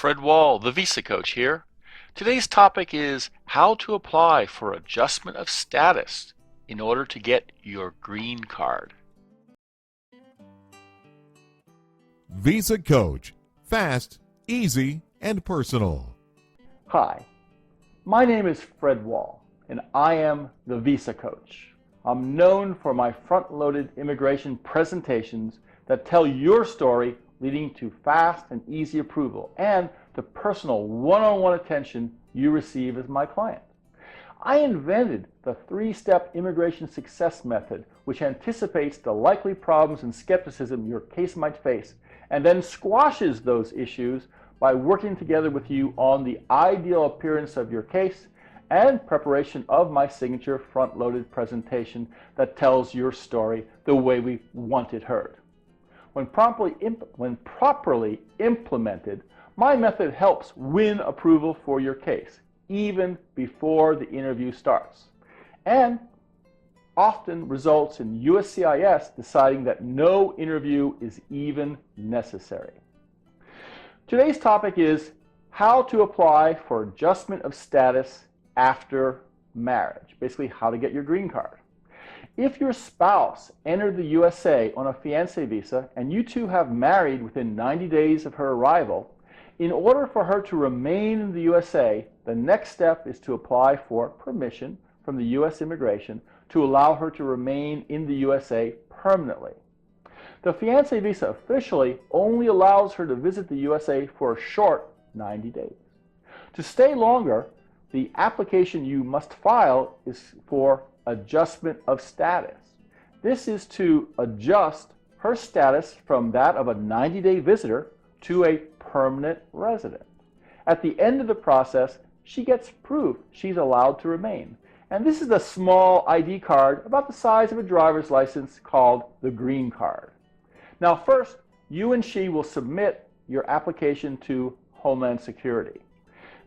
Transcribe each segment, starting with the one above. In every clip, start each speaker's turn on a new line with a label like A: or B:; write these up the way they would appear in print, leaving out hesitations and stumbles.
A: Fred Wall, the VisaCoach here. Today's topic is how to apply for adjustment of status in order to get your green card.
B: VisaCoach. Fast, easy, and personal.
C: Hi, my name is Fred Wall, and I am the VisaCoach. I'm known for my front-loaded immigration presentations that tell your story, leading to fast and easy approval and the personal one-on-one attention you receive as my client. I invented the three-step immigration success method, which anticipates the likely problems and skepticism your case might face, and then squashes those issues by working together with you on the ideal appearance of your case and preparation of my signature front-loaded presentation that tells your story the way we want it heard. When properly implemented, my method helps win approval for your case, even before the interview starts, and often results in USCIS deciding that no interview is even necessary. Today's topic is how to apply for adjustment of status after marriage, basically how to get your green card. If your spouse entered the USA on a fiance visa and you two have married within 90 days of her arrival, in order for her to remain in the USA, the next step is to apply for permission from the U.S. Immigration to allow her to remain in the USA permanently. The fiance visa officially only allows her to visit the USA for a short 90 days. To stay longer, the application you must file is for adjustment of status. This is to adjust her status from that of a 90-day visitor to a permanent resident. At the end of the process, she gets proof she's allowed to remain. And this is a small ID card about the size of a driver's license called the green card. Now first, you and she will submit your application to Homeland Security.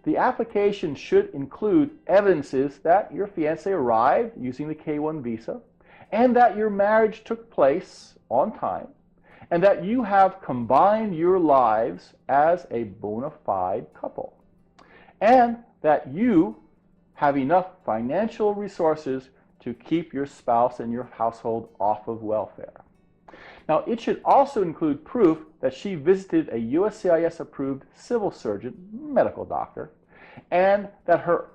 C: The application should include evidences that your fiancé arrived using the K-1 visa, and that your marriage took place on time, and that you have combined your lives as a bona fide couple, and that you have enough financial resources to keep your spouse and your household off of welfare. Now, it should also include proof that she visited a USCIS-approved civil surgeon, medical doctor, and that her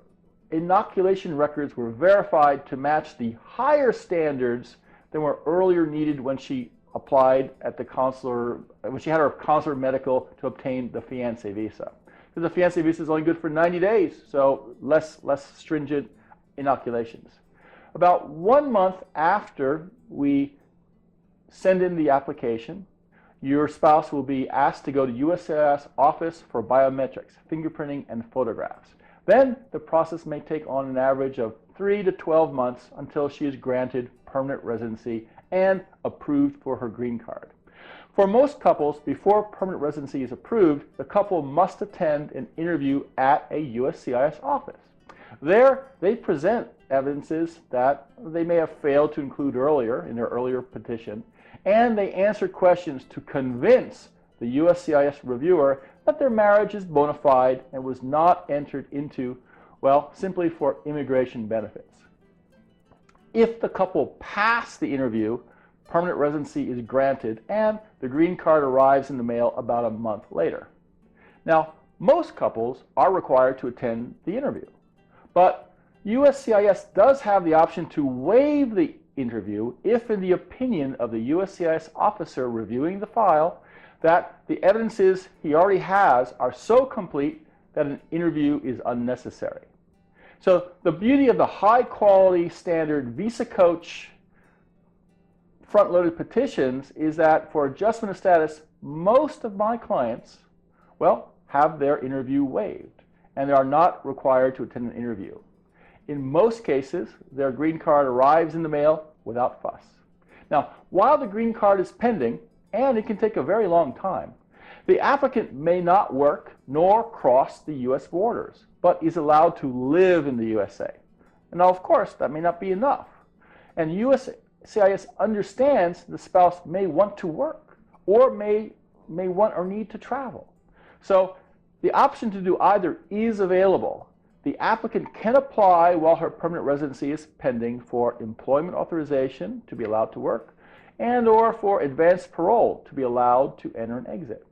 C: inoculation records were verified to match the higher standards than were earlier needed when she applied at the consular, when she had her consular medical to obtain the fiancé visa. Because the fiancé visa is only good for 90 days, so less stringent inoculations. About 1 month after we send in the application, your spouse will be asked to go to USCIS office for biometrics, fingerprinting, and photographs. Then the process may take on an average of 3 to 12 months until she is granted permanent residency and approved for her green card. For most couples, before permanent residency is approved, the couple must attend an interview at a USCIS office. There, they present evidences that they may have failed to include earlier in their earlier petition, and they answer questions to convince the USCIS reviewer that their marriage is bona fide and was not entered into, well, simply for immigration benefits. If the couple pass the interview, permanent residency is granted and the green card arrives in the mail about a month later. Now, most couples are required to attend the interview, but USCIS does have the option to waive the interview if, in the opinion of the USCIS officer reviewing the file, that the evidences he already has are so complete that an interview is unnecessary. So the beauty of the high-quality standard VisaCoach front-loaded petitions is that for adjustment of status, most of my clients, well, have their interview waived, and they are not required to attend an interview. In most cases, their green card arrives in the mail without fuss. Now, while the green card is pending, and it can take a very long time, the applicant may not work nor cross the U.S. borders, but is allowed to live in the USA. And now, of course, that may not be enough. And USCIS understands the spouse may want to work or may want or need to travel. So The option to do either is available. The applicant can apply while her permanent residency is pending for employment authorization to be allowed to work and/or for advanced parole to be allowed to enter and exit.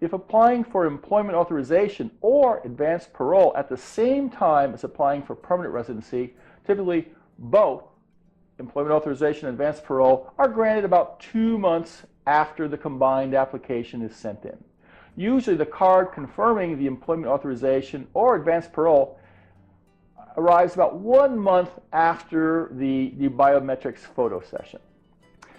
C: If applying for employment authorization or advanced parole at the same time as applying for permanent residency, typically both employment authorization and advanced parole are granted about 2 months after the combined application is sent in. Usually the card confirming the employment authorization or advanced parole arrives about 1 month after the biometrics photo session.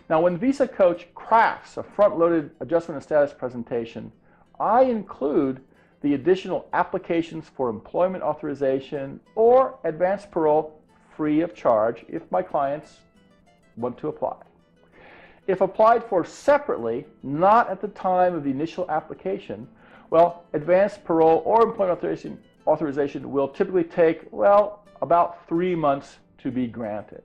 C: Now, when VisaCoach crafts a front-loaded adjustment of status presentation, I include the additional applications for employment authorization or advanced parole free of charge if my clients want to apply. If applied for separately, not at the time of the initial application, well, advanced parole or employment authorization will typically take, well, about 3 months to be granted.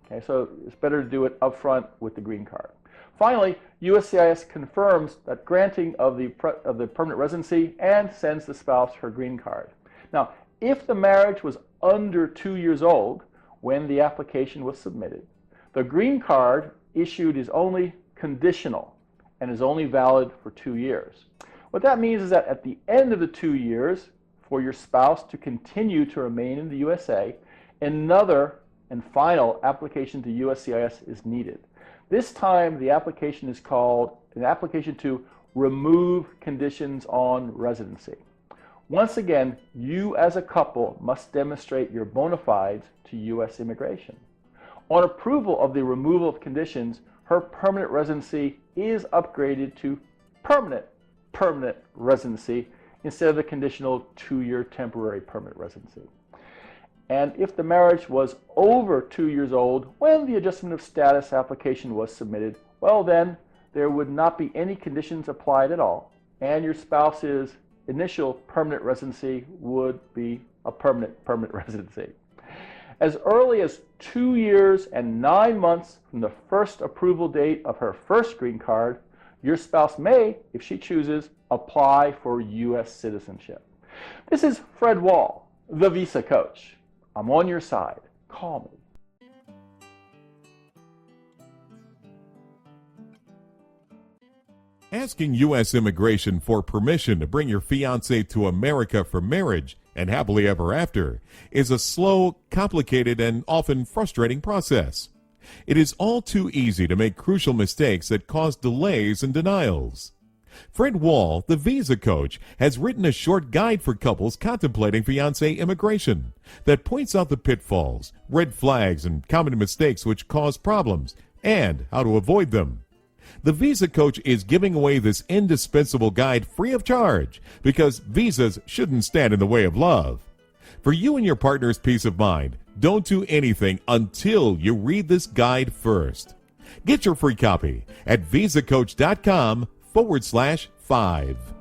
C: Okay, so it's better to do it upfront with the green card. Finally, USCIS confirms that granting of the permanent residency and sends the spouse her green card. Now, if the marriage was under 2 years old when the application was submitted, the green card issued is only conditional and is only valid for 2 years. What that means is that at the end of the 2 years, for your spouse to continue to remain in the USA, another and final application to USCIS is needed. This time, the application is called an application to remove conditions on residency. Once again, you as a couple must demonstrate your bona fides to U.S. immigration. On approval of the removal of conditions, her permanent residency is upgraded to permanent residency instead of the conditional 2-year temporary permanent residency. And if the marriage was over 2 years old when the adjustment of status application was submitted, well then there would not be any conditions applied at all, and your spouse's initial permanent residency would be a permanent residency. As early as 2 years and 9 months from the first approval date of her first green card, your spouse may, if she chooses, apply for U.S. citizenship. This is Fred Wall, the Visa Coach. I'm on your side. Call me.
B: Asking U.S. immigration for permission to bring your fiance to America for marriage and happily ever after is a slow, complicated, and often frustrating process. It is all too easy to make crucial mistakes that cause delays and denials. Fred Wall, the Visa Coach, has written a short guide for couples contemplating fiancé immigration that points out the pitfalls, red flags, and common mistakes which cause problems, and how to avoid them. The Visa Coach is giving away this indispensable guide free of charge because visas shouldn't stand in the way of love. For you and your partner's peace of mind, don't do anything until you read this guide first. Get your free copy at visacoach.com/5.